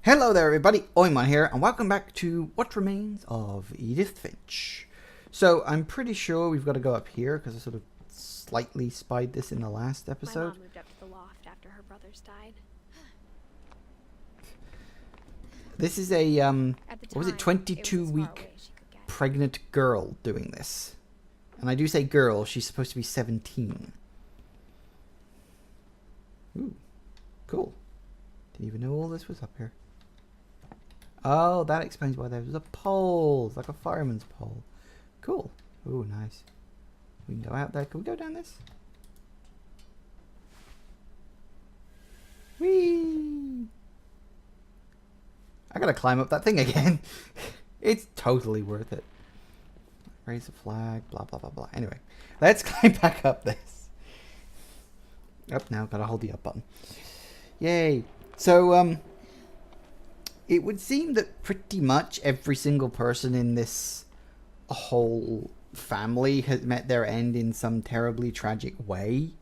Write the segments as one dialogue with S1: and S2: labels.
S1: Hello there everybody, Oimon here, and welcome back to What Remains of Edith Finch. So, I'm pretty sure we've got to go up here, because I sort of slightly spied this in the last episode.
S2: My mom moved up to the loft after her brothers died.
S1: This is a, what was it, 22-week pregnant girl doing this. And I do say girl, she's supposed to be 17. Ooh, cool. Didn't even know all this was up here. Oh, that explains why there was a pole. It's like a fireman's pole. Cool. Ooh, nice. We can go out there. Can we go down this? Whee! I gotta climb up that thing again. It's totally worth it. Raise the flag, blah, blah, blah, blah. Anyway, let's climb back up this. Up now, gotta hold the up button. Yay. So, it would seem that pretty much every single person in this whole family has met their end in some terribly tragic way.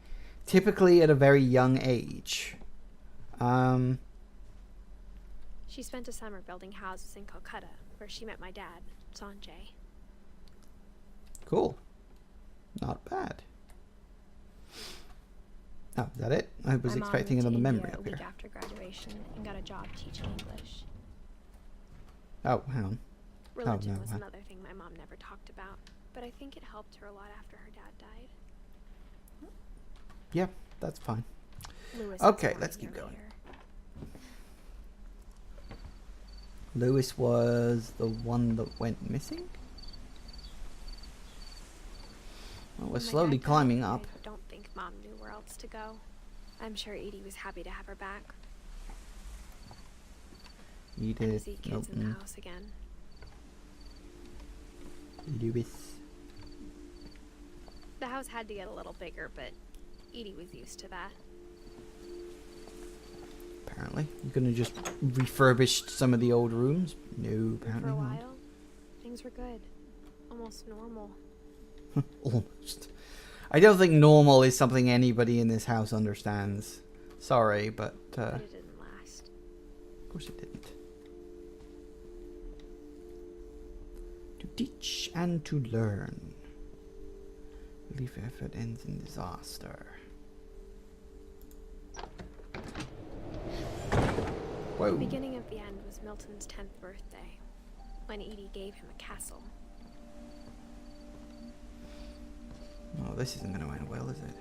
S1: Typically at a very young age.
S2: She spent a summer building houses in Calcutta, where she met my dad, Sanjay.
S1: Cool. Not bad. Oh, is that it? I was expecting another memory up here.
S2: A week after graduation and got a job teaching English.
S1: Oh, hang on.
S2: Religion was another thing my mom never talked about, but I think it helped her a lot after her dad died.
S1: Yeah, that's fine.
S2: Lewis
S1: okay, let's keep going. Lewis was the one that went missing? Well, we're slowly climbing up.
S2: I don't think Mom knew where else to go. I'm sure Edie was happy to have her back.
S1: Edith,
S2: see kids in the house again.
S1: Lewis.
S2: The house had to get a little bigger, but Edie was used to that.
S1: Apparently. You're gonna just refurbish some of the old rooms? No, apparently
S2: For a
S1: not.
S2: while, things were good. Almost normal.
S1: Almost. I don't think normal is something anybody in this house understands. Sorry, but
S2: it didn't last.
S1: Of course it didn't. To teach and to learn. Relief effort ends in disaster. Whoa.
S2: The beginning of the end was Milton's 10th birthday, when Edie gave him a castle.
S1: Oh, this isn't going to end well, is it?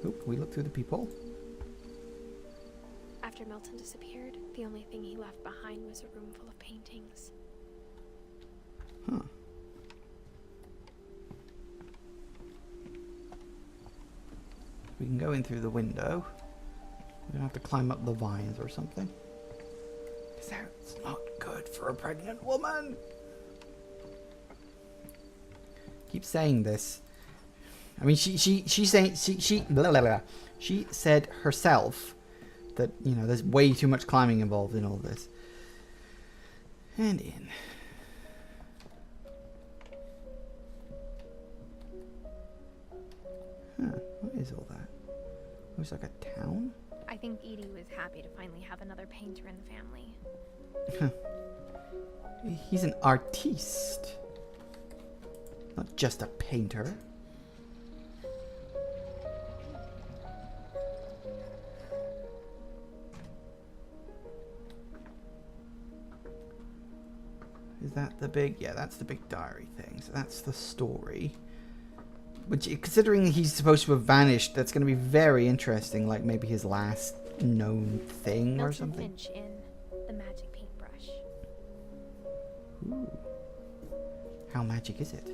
S1: Oh, can we look through the peephole?
S2: After Milton disappeared, the only thing he left behind was a room full of paintings.
S1: Huh. We can go in through the window. We're going to have to climb up the vines or something. Because that's not good for a pregnant woman. Keep saying this. I mean, she blah, blah, blah. She said herself that, you know, there's way too much climbing involved in all this. And in. Huh, what is all that? Looks like a town?
S2: I think Edie was happy to finally have another painter in the family.
S1: He's an artiste. Not just a painter. Is that the big... Yeah, that's the big diary thing. So that's the story. Which, considering he's supposed to have vanished, that's going to be very interesting. Like maybe his last known thing
S2: Milton
S1: or something.
S2: Finch in The Magic Paintbrush.
S1: Ooh. How magic is it?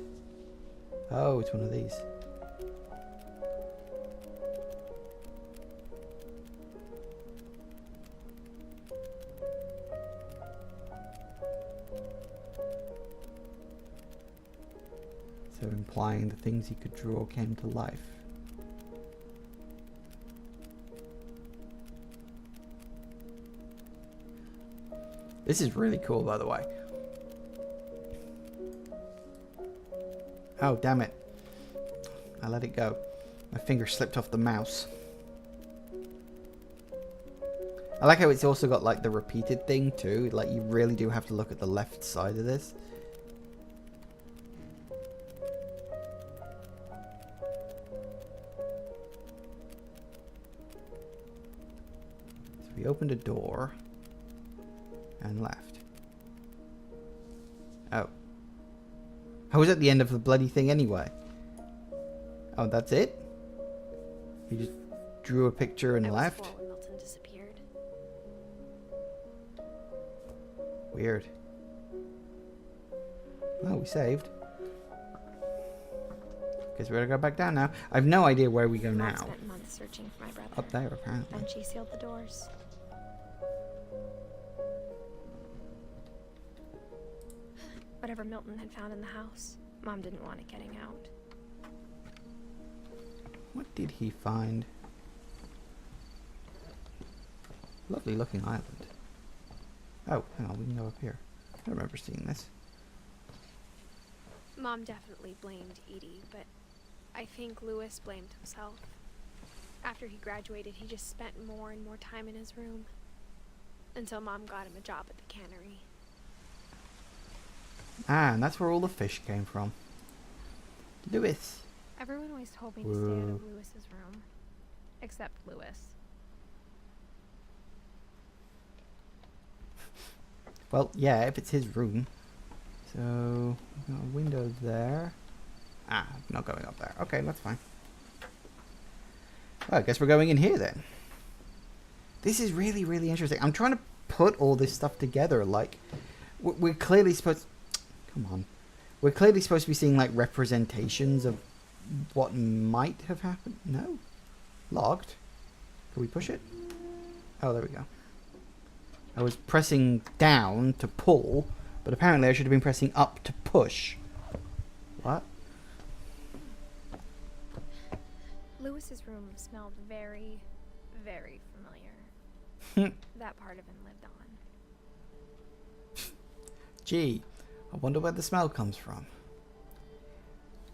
S1: Oh, it's one of these. So implying the things he could draw came to life. This is really cool, by the way. Oh, damn it. I let it go. My finger slipped off the mouse. I like how it's also got like the repeated thing too. Like you really do have to look at the left side of this. So we opened a door and left. Oh. I was at the end of the bloody thing anyway. Oh, that's it? You just drew a picture and left?
S2: I was full when Milton disappeared.
S1: Weird. Well, we saved. Guess we gotta go back down now. I have no idea where we go
S2: Mom
S1: now.
S2: spent months searching for my brother.
S1: Up there, apparently.
S2: And she sealed the doors. Whatever Milton had found in the house, Mom didn't want it getting out.
S1: What did he find? Lovely looking island. Oh, hang on, we can go up here. I don't remember seeing this.
S2: Mom definitely blamed Edie, but I think Lewis blamed himself. After he graduated, he just spent more and more time in his room. Until Mom got him a job at the cannery.
S1: Ah, and that's where all the fish came from. Lewis.
S2: Everyone always told me to stay out of Lewis's room. Except Lewis.
S1: Well, yeah, if it's his room. So, we've got a window there. Ah, not going up there. Okay, that's fine. Well, I guess we're going in here then. This is really, really interesting. I'm trying to put all this stuff together. Like, we're clearly supposed... Come on. We're clearly supposed to be seeing, like, representations of what might have happened. No. Logged. Can we push it? Oh, there we go. I was pressing down to pull, but apparently I should have been pressing up to push. What?
S2: Lewis's room smelled very, very familiar. That part of him lived on.
S1: Gee, I wonder where the smell comes from.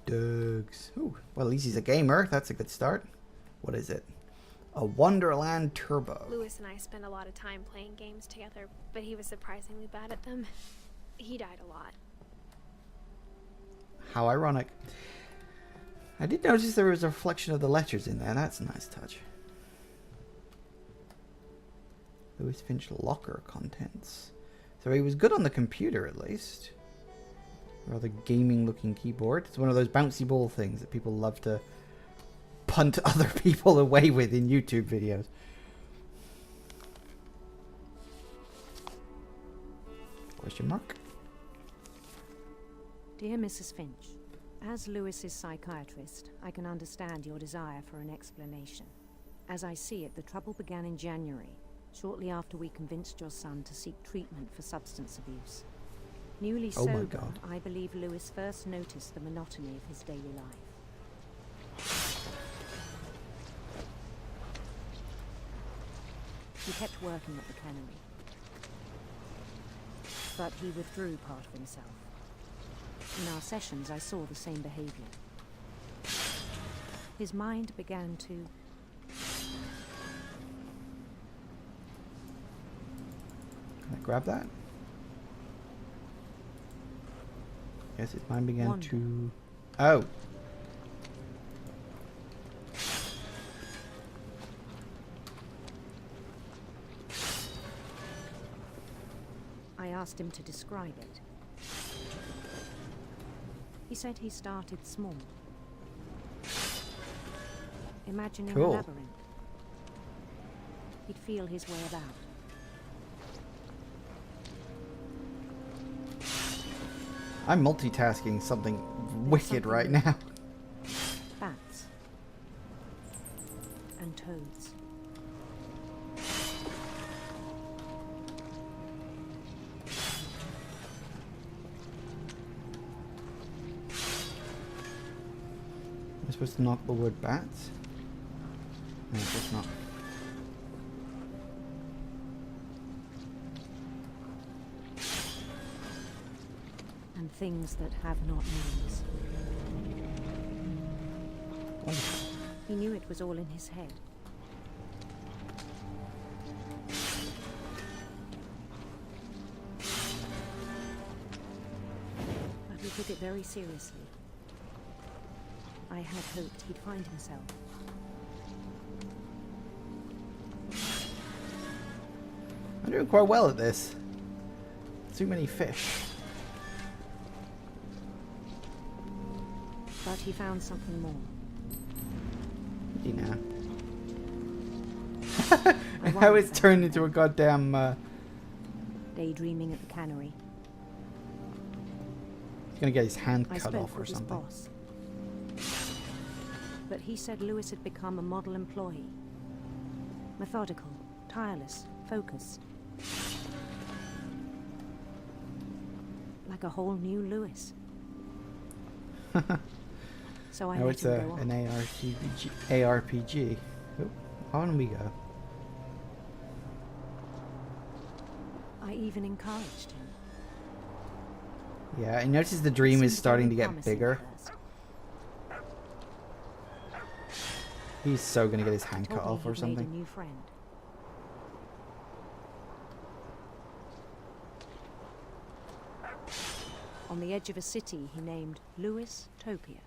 S1: Dogs. Ooh, well, at least he's a gamer. That's a good start. What is it? A Wonderland Turbo.
S2: Lewis and I spent a lot of time playing games together, but he was surprisingly bad at them. He died a lot.
S1: How ironic. I did notice there was a reflection of the letters in there. That's a nice touch. Lewis Finch locker contents. So he was good on the computer, at least. Rather gaming looking keyboard. It's one of those bouncy ball things that people love to punt other people away with in YouTube videos. Question mark?
S3: Dear Mrs. Finch, as Lewis's psychiatrist, I can understand your desire for an explanation. As I see it, the trouble began in January, shortly after we convinced your son to seek treatment for substance abuse. Newly
S1: Oh my
S3: sober,
S1: God.
S3: I believe Lewis first noticed the monotony of his daily life. He kept working at the cannery, but he withdrew part of himself. In our sessions, I saw the same behavior. His mind began to...
S1: Can I grab that? Yes, his mind began
S3: Wonder.
S1: to... Oh!
S3: I asked him to describe it. He said he started small, imagining
S1: Cool.
S3: a labyrinth. He'd feel his way about.
S1: I'm multitasking something wicked right now.
S3: Bats and toads.
S1: Am I supposed to knock the word bats? No, I guess not.
S3: And things that have not names.
S1: Wonderful.
S3: He knew it was all in his head. took it very seriously. I had hoped he'd find himself.
S1: I'm doing quite well at this. Too many fish.
S3: But he found something more.
S1: You know.
S3: I
S1: How
S3: wondered
S1: it's
S3: that.
S1: turned into a goddamn...
S3: Daydreaming at the cannery,
S1: He's gonna get his hand
S3: I
S1: cut
S3: spoke
S1: off or
S3: with his
S1: something.
S3: boss. But he said Lewis had become a model employee. Methodical, tireless, focused. Like a whole new Lewis. So I
S1: No,
S3: let
S1: it's
S3: him go
S1: an
S3: on.
S1: ARPG. Oh, on we go.
S3: I even encouraged him.
S1: Yeah, I noticed the dream is
S3: Seemed
S1: starting to
S3: very
S1: get
S3: promising
S1: bigger.
S3: at first.
S1: He's so gonna get his
S3: He
S1: hand
S3: told
S1: cut
S3: me
S1: off or
S3: he'd made a
S1: something.
S3: new friend. On the edge of a city he named Lewis Topia.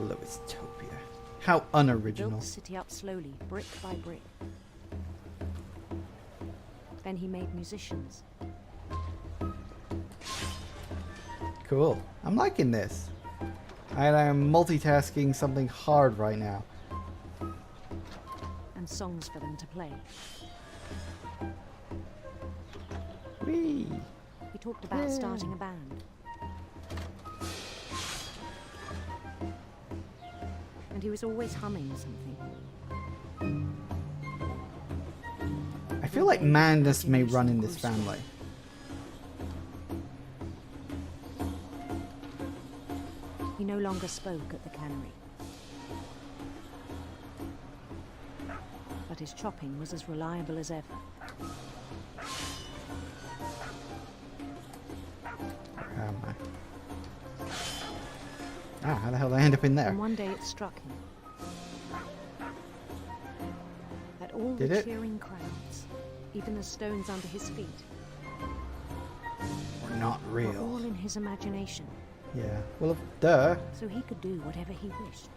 S1: Lewistopia. How
S3: Built
S1: unoriginal.
S3: the city up slowly, brick by brick. Then he made musicians.
S1: Cool. I'm liking this. And I'm multitasking something hard right now.
S3: And songs for them to play.
S1: Whee!
S3: He talked about
S1: Yay.
S3: starting a band. And he was always humming something.
S1: I feel like madness may run in this family.
S3: He no longer spoke at the cannery. But his chopping was as reliable as ever.
S1: Where am I? Ah, how the hell did I end up in there?
S3: And one day it struck him that all
S1: Did
S3: the
S1: it?
S3: cheering crowds, even the stones under his feet,
S1: Or not
S3: were all
S1: real.
S3: in his imagination,
S1: Yeah. Well, duh.
S3: so he could do whatever he wished.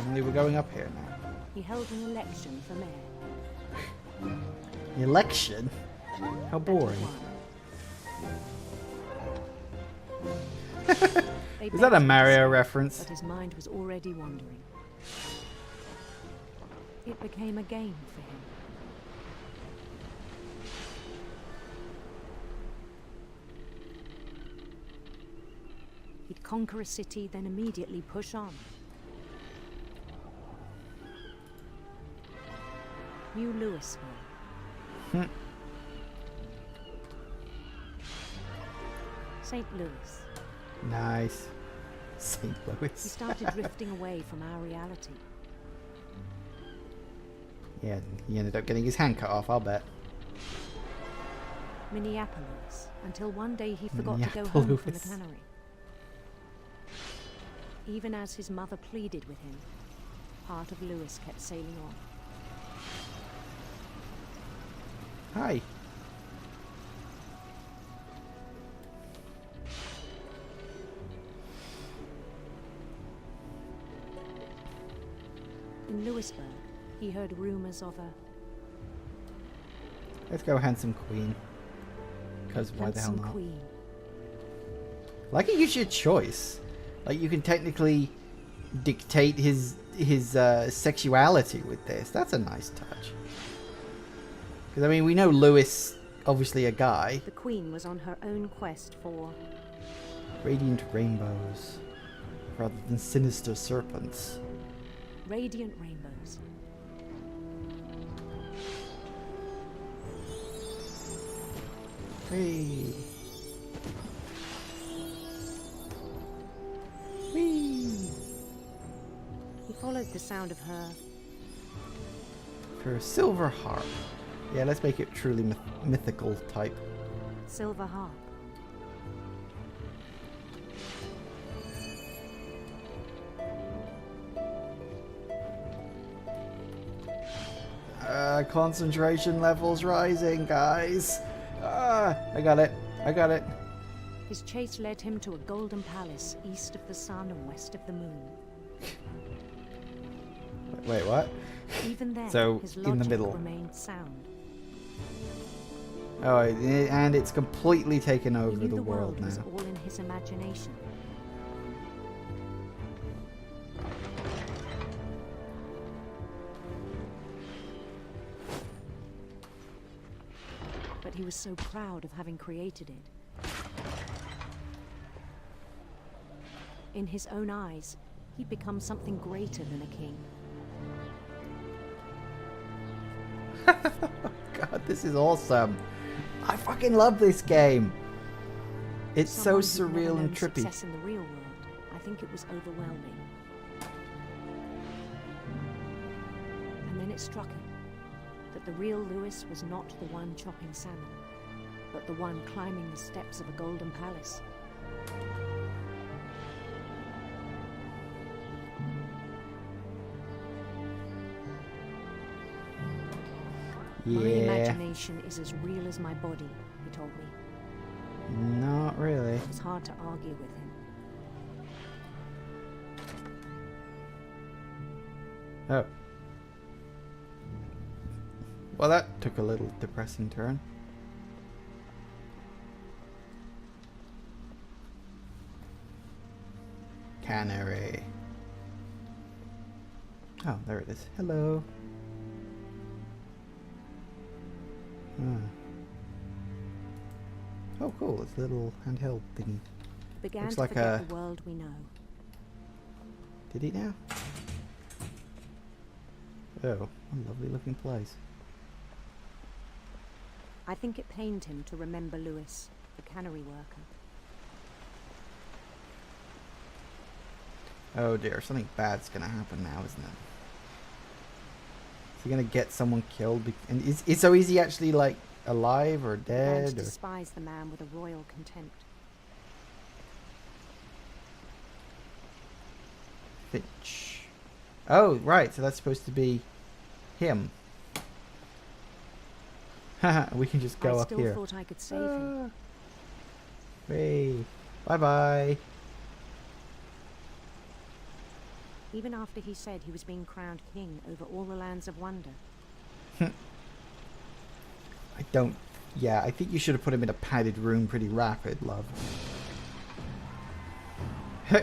S1: Only we're going up here now.
S3: He held an election for mayor.
S1: Election? How
S3: and he
S1: boring.
S3: won. They
S1: Is that
S3: begged
S1: a
S3: him to
S1: Mario
S3: stay,
S1: reference?
S3: But his mind was already wandering. It became a game for him. He'd conquer a city, then immediately push on. New Louisville.
S1: Hmm.
S3: St. Louis.
S1: Nice. St.
S3: He
S1: Louis.
S3: started drifting away from our reality.
S1: Yeah, he ended up getting his hand cut off, I'll bet.
S3: Minneapolis, until one day he forgot to go home from the
S1: Minneapolis.
S3: cannery. Even as his mother pleaded with him, part of Lewis kept sailing on.
S1: Hi.
S3: In Louisburg, he heard rumors of a
S1: Let's go handsome queen. Because why the hell
S3: handsome
S1: not?
S3: queen.
S1: Like it gives you a choice. Like you can technically dictate his sexuality with this. That's a nice touch. Because I mean, we know Lewis, obviously a guy.
S3: The queen was on her own quest for
S1: Radiant rainbows, rather than sinister serpents.
S3: radiant rainbows.
S1: Whee! Whee!
S3: He followed the sound of her
S1: For a silver harp. Yeah, let's make it truly mythical type.
S3: silver harp.
S1: Concentration levels rising, guys. Ah, I got it. I got it.
S3: His chase led him to a golden palace east of the sun and west of the moon.
S1: Wait, what?
S3: Even there,
S1: So,
S3: his
S1: in the
S3: logic
S1: middle.
S3: remained sound.
S1: Oh, and it's completely taken
S3: He
S1: over
S3: knew
S1: the
S3: world
S1: world
S3: was
S1: now.
S3: all in his imagination. But he was so proud of having created it. In his own eyes, he'd become something greater than a king.
S1: God, this is awesome. I fucking love this game. It's so
S3: Someone who'd never
S1: surreal and
S3: known
S1: trippy.
S3: Success in the real world, I think it was overwhelming. And then it struck him that the real Lewis was not the one chopping salmon, but the one climbing the steps of a golden palace. My
S1: Yeah.
S3: imagination is as real as my body, he told me.
S1: Not really.
S3: It was hard to argue with him.
S1: Oh. Well, that took a little depressing turn. Cannery. Oh, there it is. Hello. Ah. Oh, cool. It's a little handheld thingy.
S3: Began
S1: Looks
S3: to
S1: like
S3: forget
S1: a-
S3: the world we know.
S1: Did he now? Oh, a lovely looking place.
S3: I think it pained him to remember Lewis, the cannery worker.
S1: Oh dear, something bad's gonna happen now, isn't it? Is he gonna get someone killed? And so is he actually like alive or
S3: Began to
S1: dead? Or?
S3: despise the man with a royal contempt.
S1: Finch. Oh, right, so that's supposed to be him. Haha, we can just go
S3: I
S1: up
S3: still
S1: here.
S3: thought I could save him.
S1: Hey, bye-bye.
S3: Even after he said he was being crowned king over all the lands of wonder.
S1: Yeah, I think you should have put him in a padded room pretty rapid, love.
S3: The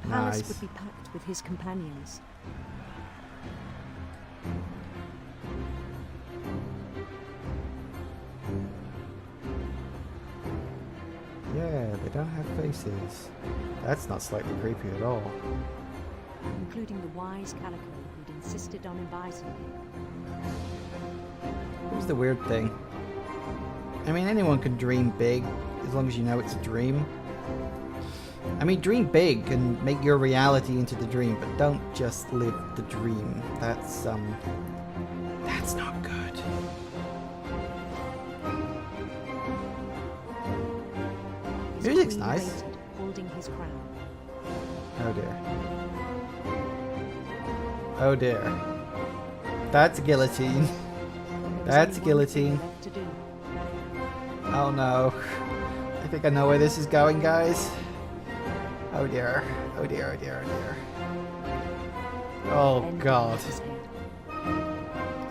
S3: palace
S1: Nice.
S3: would be packed with his companions.
S1: Yeah, they don't have faces. That's not slightly creepy at all.
S3: Including the wise Calico who'd insisted on inviting him.
S1: Here's the weird thing. I mean, anyone can dream big, as long as you know it's a dream. I mean, dream big and make your reality into the dream, but don't just live the dream. That's not good.
S3: His
S1: Music's
S3: queen
S1: nice.
S3: waited, holding his crown.
S1: Oh dear. Oh dear. That's a guillotine.
S3: There was
S1: That's a
S3: only one thing
S1: guillotine.
S3: left to do.
S1: Oh no. I think I know where this is going, guys. Oh dear. Oh dear, oh dear, oh dear. Oh
S3: End
S1: god.
S3: his head.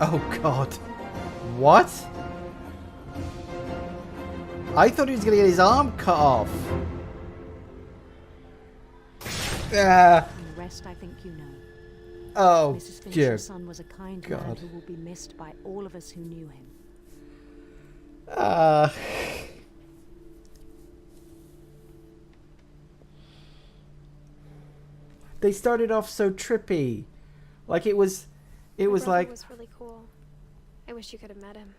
S1: Oh god. What? I thought he was gonna get his arm cut off. Ah.
S3: And the rest I think you know.
S1: Oh
S3: Mrs. Finch,
S1: dear
S3: your son was a kind man
S1: God.
S3: who will be missed by all of us who knew him.
S1: They started off so trippy. Like it was
S2: My brother
S1: like
S2: was really cool. I wish you could have met him.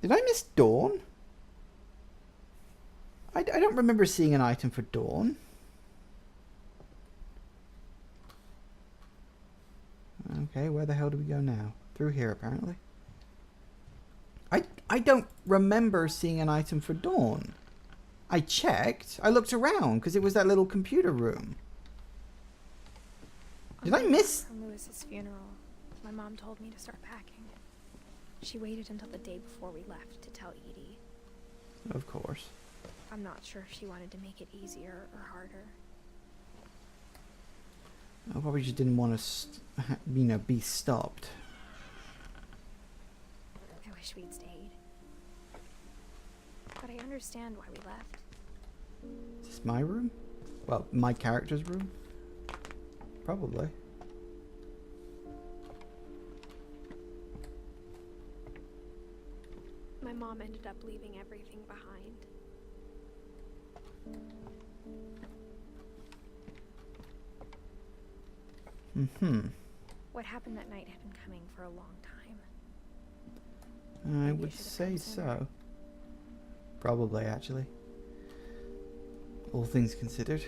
S1: Did I miss Dawn? I don't remember seeing an item for Dawn. Okay, where the hell do we go now? Through here, apparently. I don't remember seeing an item for Dawn. I checked. I looked around because it was that little computer room. Did I miss?
S2: From Lewis's funeral, my mom told me to start packing. She waited until the day before we left to tell Edie.
S1: Of course.
S2: I'm not sure if she wanted to make it easier or harder.
S1: I probably just didn't want to, be stopped.
S2: I wish we'd stayed. But I understand why we left.
S1: Is this my room? Well, my character's room? Probably.
S2: My mom ended up leaving everything behind.
S1: Mm-hmm.
S2: What happened that night had been coming for a long time.
S1: I
S2: Maybe I
S1: would
S2: should have
S1: say
S2: come sooner.
S1: so. Probably, actually. All things considered.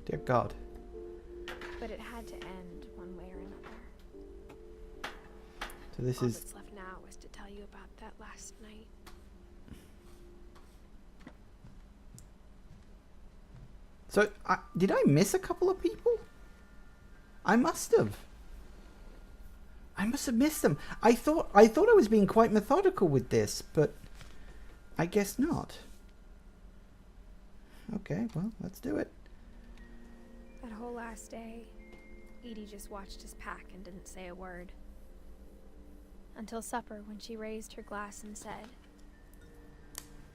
S1: Dear God.
S2: But it had to end one way or another.
S1: So this
S2: All
S1: is...
S2: that's left now is to tell you about that last night.
S1: So, did I miss a couple of people? I must have. I must have missed them. I thought I was being quite methodical with this, but I guess not. Okay, well, let's do it.
S2: That whole last day, Edie just watched us pack and didn't say a word. Until supper, when she raised her glass and said,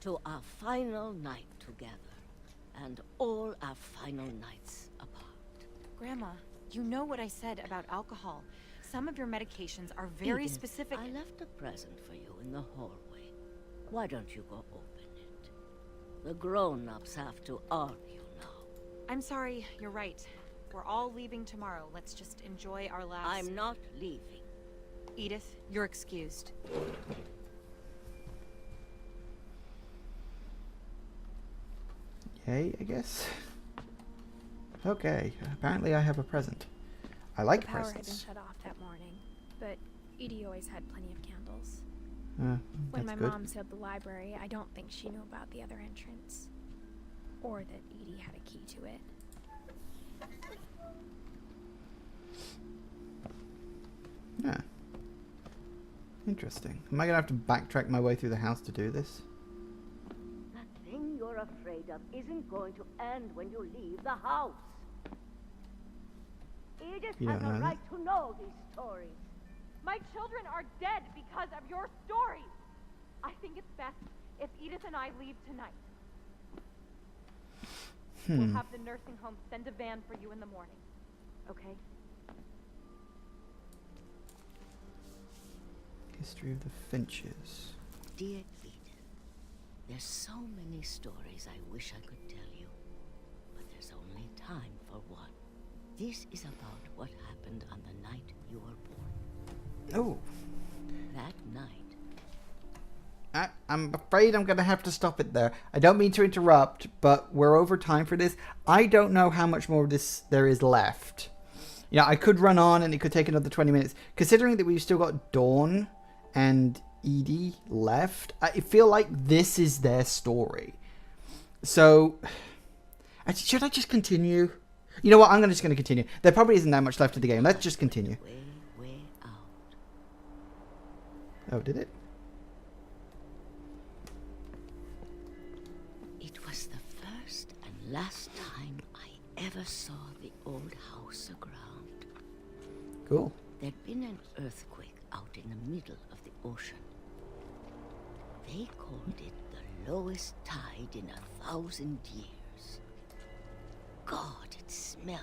S4: To our final night together, and all our final nights apart.
S5: Grandma, you know what I said about alcohol. Some of your medications are very
S4: Edith,
S5: specific.
S4: I left a present for you in the hallway. Why don't you go open it? The grown-ups have to argue now.
S5: I'm sorry, you're right. We're all leaving tomorrow. Let's just enjoy our last...
S4: I'm not leaving.
S5: Edith, you're excused.
S1: Yay, I guess. Okay, apparently I have a present. I like
S2: the power had been
S1: presents.
S2: shut off that morning, but Edie always had plenty of candles.
S1: When
S2: When
S1: that's
S2: my
S1: good.
S2: mom sealed the library, I don't think she knew about the other entrance. Or that Edie had a key to it.
S1: Yeah. Interesting. Am I gonna have to backtrack my way through the house to do this?
S4: That thing you're afraid of isn't going to end when you leave the house. Edith
S1: You
S4: has
S1: don't
S4: a
S1: know
S4: right to know these stories.
S6: My children are dead because of your stories. I think it's best if Edith and I leave tonight. We'll have the nursing home send a van for you in the morning. Okay?
S1: History of the Finches.
S4: Dear Edith, there's so many stories I wish I could tell you, but there's only time for one. This is about what happened on the night you were born.
S1: Oh.
S4: That night,
S1: I'm afraid I'm going to have to stop it there. I don't mean to interrupt, but we're over time for this. I don't know how much more of this there is left. Yeah, I could run on and it could take another 20 minutes. Considering that we've still got Dawn and Edie left, I feel like this is their story. So, should I just continue? You know what? I'm just going to continue. There probably isn't that much left of the game. Let's just continue.
S4: way out.
S1: Oh, did it?
S4: It was the first and last time I ever saw the old house aground.
S1: Cool.
S4: There'd been an earthquake out in the middle of the ocean. They called it the lowest tide in 1,000 years. God, it smelled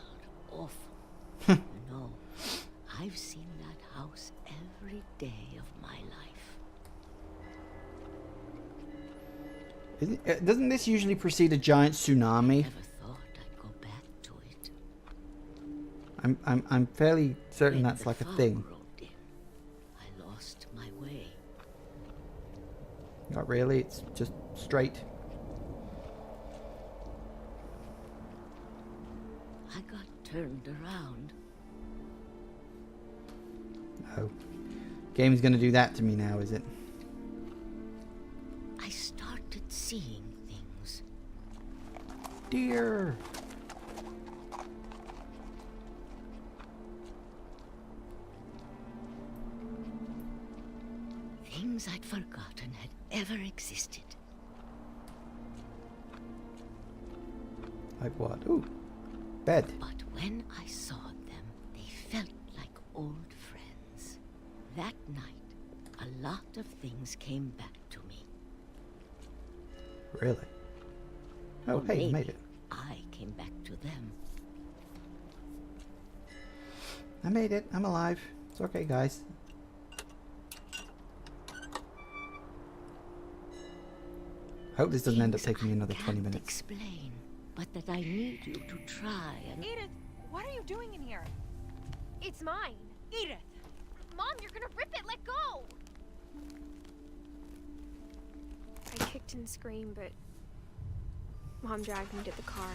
S4: awful. You know, I've seen that house every day of my life.
S1: Doesn't this usually precede a giant tsunami?
S4: Never thought I'd go back to it.
S1: I'm fairly certain
S4: When
S1: that's
S4: the
S1: like a
S4: fog
S1: thing.
S4: rolled in, I lost my way.
S1: Not really, it's just straight.
S4: I got turned around.
S1: Oh. Game's gonna do that to me now, is it?
S4: I started seeing things.
S1: Dear.
S4: Seems I'd forgotten had ever existed.
S1: Like what? Ooh, bed.
S4: But when I saw them, they felt like old friends. That night, a lot of things came back to me.
S1: Really? Oh,
S4: Or
S1: hey, you
S4: maybe
S1: made it.
S4: I came back to them.
S1: I made it. I'm alive. It's okay, guys. Hope this doesn't end up
S4: Things
S1: taking me another
S4: I
S1: 20
S4: can't
S1: minutes.
S4: explain, but that I need you to try and...
S5: Edith, what are you doing in here?
S2: It's mine.
S5: Edith!
S2: Mom, you're gonna rip it. Let go. I kicked and screamed, but Mom dragged me to the car.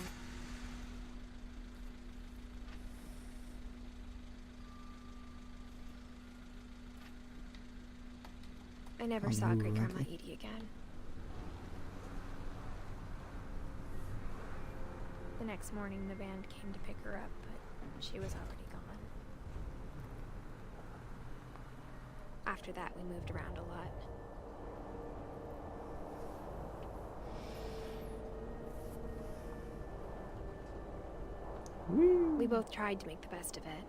S2: I never saw Great Grandma Edie again. The next morning, the band came to pick her up, but she was already gone. After that, we moved around a lot.
S1: Woo.
S2: We both tried to make the best of it.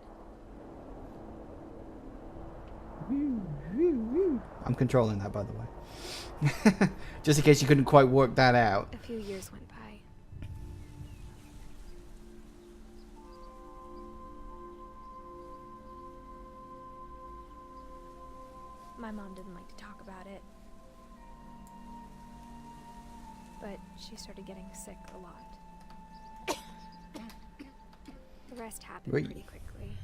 S1: I'm controlling that, by the way. Just in case you couldn't quite work that out.
S2: A few years went by. My mom didn't like to talk about it. But she started getting sick a lot. The rest happened
S1: Wait.
S2: pretty quickly.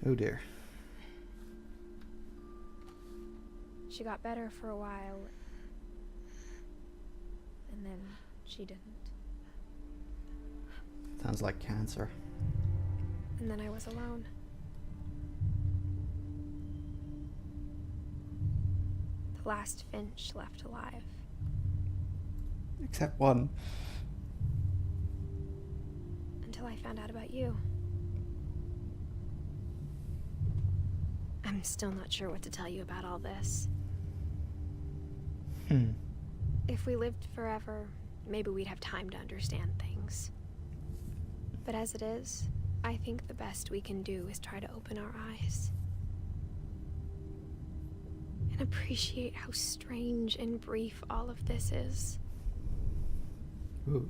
S1: Oh dear.
S2: She got better for a while, and then she didn't.
S1: Sounds like cancer.
S2: And then I was alone. The last Finch left alive.
S1: Except one.
S2: Until I found out about you. I'm still not sure what to tell you about all this. If we lived forever, maybe we'd have time to understand things. But as it is, I think the best we can do is try to open our eyes. And appreciate how strange and brief all of this is.
S1: Ooh.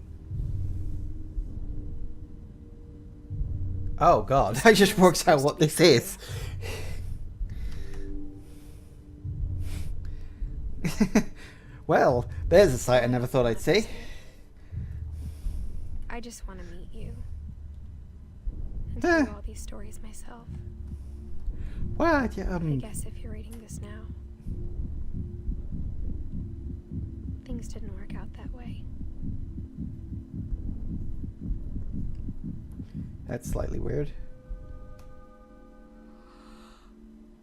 S1: Oh god, I just worked out what this is. Well, there's a sight I never thought I'd see.
S2: I just want to meet you. And hear all these stories myself.
S1: What? Yeah,
S2: I guess if you're reading this now, things didn't work out that way.
S1: That's slightly weird.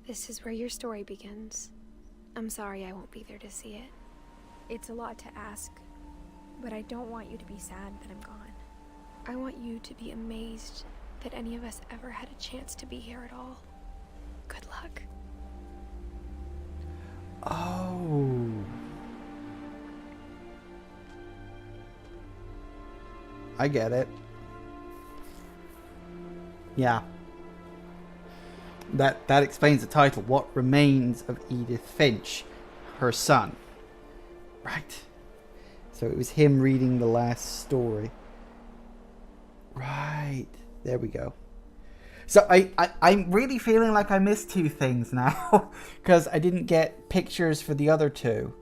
S2: This is where your story begins. I'm sorry I won't be there to see it. It's a lot to ask, but I don't want you to be sad that I'm gone. I want you to be amazed that any of us ever had a chance to be here at all. Good luck.
S1: Oh. I get it. Yeah. That explains the title. What Remains of Edith Finch, her son. Right. So it was him reading the last story. Right. There we go. So I'm really feeling like I missed two things now. Because I didn't get pictures for the other two.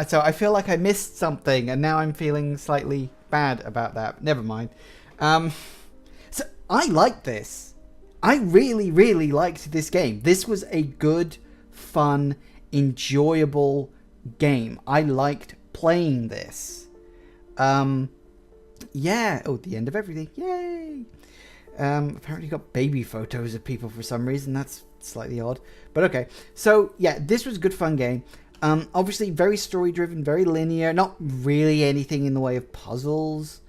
S1: So I feel like I missed something. And now I'm feeling slightly bad about that. Never mind. So I like this. I really, really liked this game. This was a good, fun, enjoyable game. I liked playing this. Yeah. Oh, the end of everything. Yay. Apparently got baby photos of people for some reason. That's slightly odd. But okay. So, yeah, this was a good, fun game. Obviously, very story-driven, very linear. Not really anything in the way of puzzles.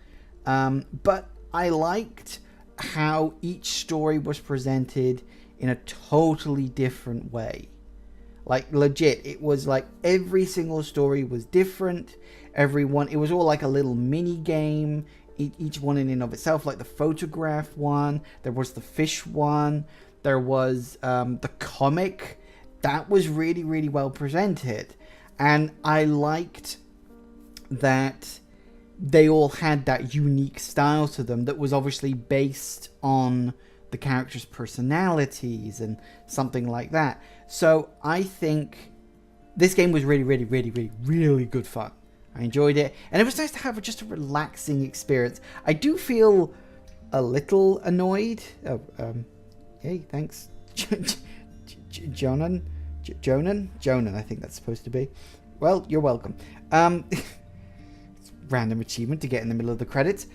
S1: But I liked how each story was presented in a totally different way. Like, legit, it was like every single story was different. It was all like a little mini game, each one in and of itself. Like the photograph one, there was the fish one, there was the comic. That was really, really well presented. And I liked that they all had that unique style to them that was obviously based on the characters' personalities and something like that. So I think this game was really, really, really, really, really good fun. I enjoyed it, and it was nice to have just a relaxing experience. I do feel a little annoyed. Hey, thanks, Jonan, I think that's supposed to be. Well, you're welcome. Random achievement to get in the middle of the credits.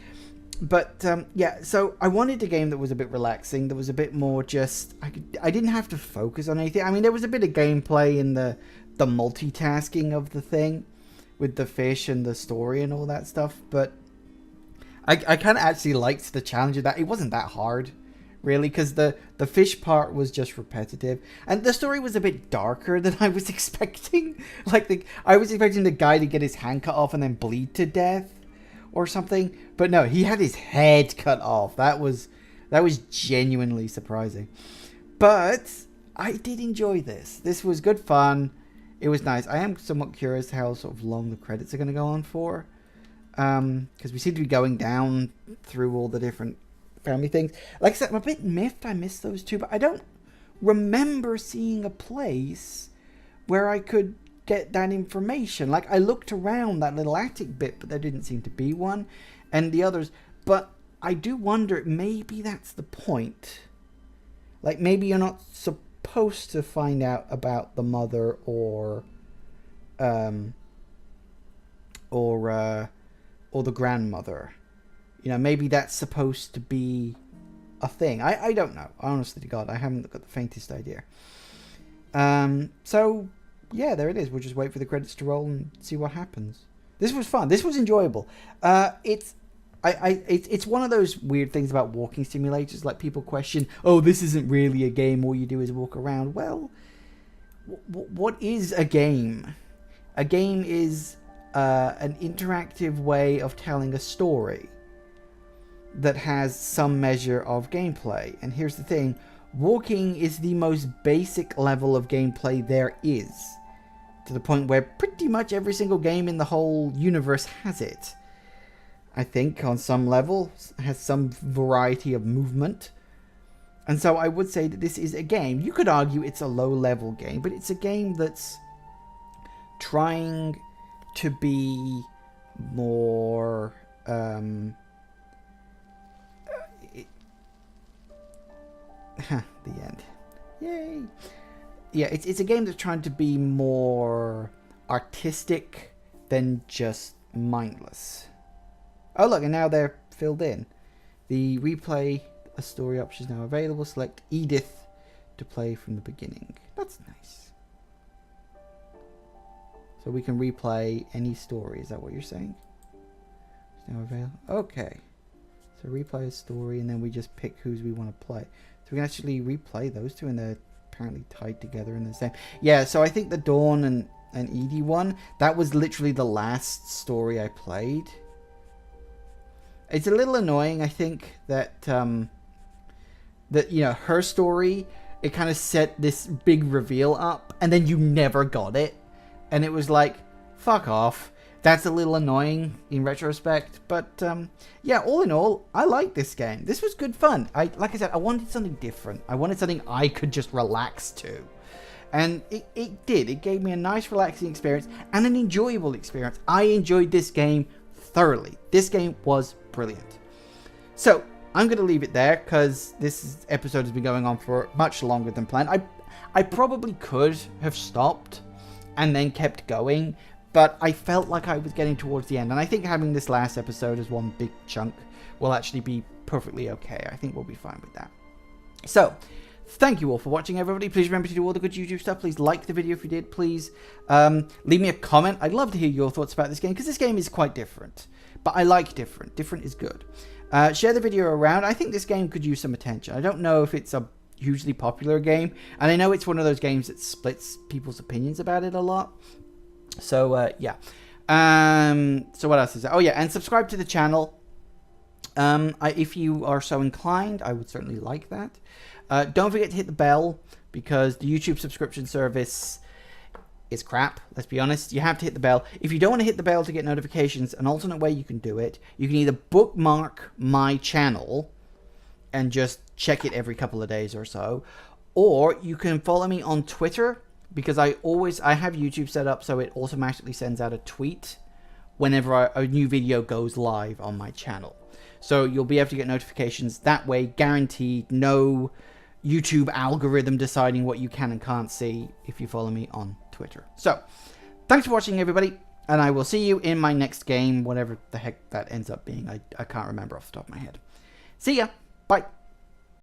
S1: But yeah, so I wanted a game that was a bit relaxing, that was a bit more just, I didn't have to focus on anything. I mean, there was a bit of gameplay in the multitasking of the thing with the fish and the story and all that stuff, but I kind of actually liked the challenge of that. It wasn't that hard, really, because the fish part was just repetitive, and the story was a bit darker than I was expecting. Like, I was expecting the guy to get his hand cut off and then bleed to death or something, but no, he had his head cut off. That was genuinely surprising. But I did enjoy this. This was good fun. It was nice. I am somewhat curious how sort of long the credits are going to go on for, because we seem to be going down through all the different family things. Like I said, I'm a bit miffed I missed those two, but I don't remember seeing a place where I could get that information. Like, I looked around that little attic bit, but there didn't seem to be one, and the others. But I do wonder, maybe that's the point. Like, maybe you're not supposed to find out about the mother or the grandmother. You know, maybe that's supposed to be a thing. I don't know. Honestly to God, I haven't got the faintest idea. So yeah, there it is. We'll just wait for the credits to roll and see what happens. This was fun. This was enjoyable. It's one of those weird things about walking simulators. Like, people question, oh, this isn't really a game. All you do is walk around. Well, what is a game? A game is an interactive way of telling a story that has some measure of gameplay. And here's the thing. Walking is the most basic level of gameplay there is, to the point where pretty much every single game in the whole universe has it. I think on some level has some variety of movement. And so I would say that this is a game. You could argue it's a low-level game, but it's a game that's trying to be more the end. Yay. Yeah, it's a game that's trying to be more artistic than just mindless. Oh look, and now they're filled in. The replay a story option is now available. Select Edith to play from the beginning. That's nice. So we can replay any story. Is that what you're saying? It's now available. Okay. So replay a story, and then we just pick whose we want to play. So we can actually replay those two, and they're apparently tied together in the same. Yeah, so I think the Dawn and Edie one, that was literally the last story I played. It's a little annoying, I think, that that, you know, her story, it kind of set this big reveal up, and then you never got it, and it was like, fuck off. That's a little annoying in retrospect, but yeah, all in all, I like this game. This was good fun. Like I said, I wanted something different. I wanted something I could just relax to, and it did. It gave me a nice, relaxing experience and an enjoyable experience. I enjoyed this game thoroughly. This game was brilliant. So I'm going to leave it there because this episode has been going on for much longer than planned. I probably could have stopped and then kept going, but I felt like I was getting towards the end, and I think having this last episode as one big chunk will actually be perfectly okay. I think we'll be fine with that. So, thank you all for watching, everybody. Please remember to do all the good YouTube stuff. Please like the video if you did. Please leave me a comment. I'd love to hear your thoughts about this game, because this game is quite different. But I like different. Different is good. Share the video around. I think this game could use some attention. I don't know if it's a hugely popular game, and I know it's one of those games that splits people's opinions about it a lot. So yeah. So what else is there? Oh yeah, and subscribe to the channel. If you are so inclined, I would certainly like that. Don't forget to hit the bell, because the YouTube subscription service is crap, let's be honest. You have to hit the bell. If you don't want to hit the bell to get notifications, an alternate way you can do it, you can either bookmark my channel and just check it every couple of days or so, or you can follow me on Twitter, because I have YouTube set up so it automatically sends out a tweet whenever a new video goes live on my channel. So you'll be able to get notifications that way, guaranteed. No YouTube algorithm deciding what you can and can't see if you follow me on Twitter. So, thanks for watching, everybody, and I will see you in my next game, whatever the heck that ends up being. I can't remember off the top of my head. See ya. Bye.